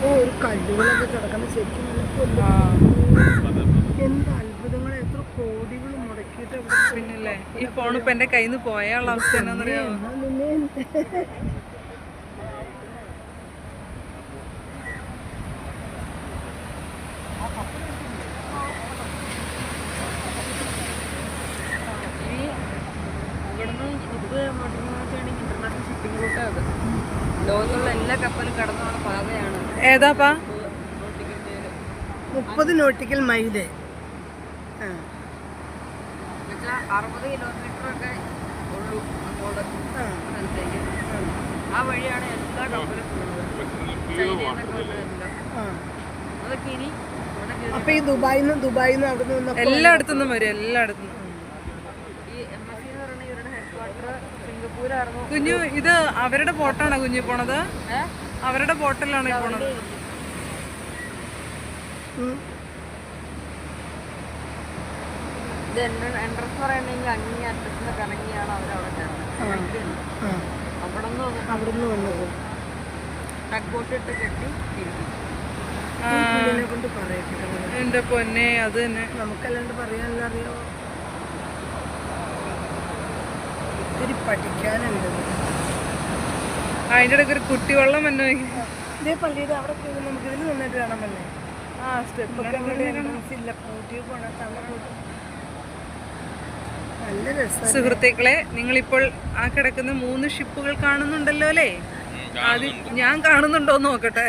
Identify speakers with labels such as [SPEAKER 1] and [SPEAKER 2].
[SPEAKER 1] ഒരു കല്ലുകളൊക്കെ കിടക്കുന്ന ശരിക്കും എന്ത് അത്ഭുതങ്ങൾ, എത്ര കോടികൾ മുടക്കിയിട്ട്
[SPEAKER 2] പിന്നല്ലേ ഈ ഫോൺ ഇപ്പൊ എന്റെ കയ്യിൽ നിന്ന് പോയാലുള്ള അവസ്ഥ എന്നാന്നറിയാമോ?
[SPEAKER 3] ഇന്റർനാഷണൽ ഷിപ്പിംഗ് റൂട്ട് അത് ലോകത്തുള്ള എല്ലാ കപ്പലും കടന്നുള്ള പാതയാണ്.
[SPEAKER 2] ഏതാപ്പാ?
[SPEAKER 1] 30 നോട്ടിക്കൽ മൈല്.
[SPEAKER 3] 60 കിലോമീറ്റർ ഒക്കെ ഉള്ളൂ അങ്ങോട്ട് സ്ഥലത്തേക്ക്. ആ വഴിയാണ് എല്ലാ കപ്പലും അതൊക്കെ ഇനി
[SPEAKER 1] അപ്പൊ ഈ ദുബായിന്ന് അവിടെ നിന്ന്
[SPEAKER 2] എല്ലായിടത്തുനിന്നും വരും, എല്ലായിടത്തുനിന്നും.
[SPEAKER 3] ഈ എംബസി എന്ന് പറയുന്ന ഇവരുടെ ഹെഡ്ക്വാർട്ടർ സിംഗപ്പൂരായിരുന്നു.
[SPEAKER 2] കുഞ്ഞു, ഇത് അവരുടെ ബോട്ടാണോ കുഞ്ഞു പോണത്? അവരുടെ ബോട്ടിലാണോ ഈ പോണത്?
[SPEAKER 3] ഇത് എൻട്രൻസ് പറയണെങ്കിൽ അങ്ങേ അറ്റത്തുനിന്ന് കറങ്ങിയാണ് അവരവിടെ ചേർന്നത്. അവിടെ നിന്ന്
[SPEAKER 1] വന്നത്
[SPEAKER 3] ടഗ് ബോട്ട് ഇട്ട് കെട്ടി തിരിക്കും.
[SPEAKER 1] കൊണ്ട് പറയട്ടെ
[SPEAKER 2] എന്റെ പൊന്നെ, അത് തന്നെ.
[SPEAKER 1] നമുക്കല്ലാണ്ട് പറയാനല്ല അറിയോ, ഒത്തിരി പഠിക്കാനുണ്ട്.
[SPEAKER 2] അതിന്റെ ഇടയ്ക്ക് ഒരു കുട്ടി വെള്ളം വന്നു.
[SPEAKER 1] ഇതേ പള്ളിയുടെ അവിടെ പോയി നമുക്ക് ഇതിൽ നന്നായിട്ട് കാണാമല്ലേ? ഇല്ല, പൂട്ടി പോണ നല്ല രസം.
[SPEAKER 2] സുഹൃത്തുക്കളെ, നിങ്ങളിപ്പോൾ ആ കിടക്കുന്ന 3 ഷിപ്പുകൾ കാണുന്നുണ്ടല്ലോ അല്ലേ? അത് ഞാൻ കാണുന്നുണ്ടോന്ന് നോക്കട്ടെ.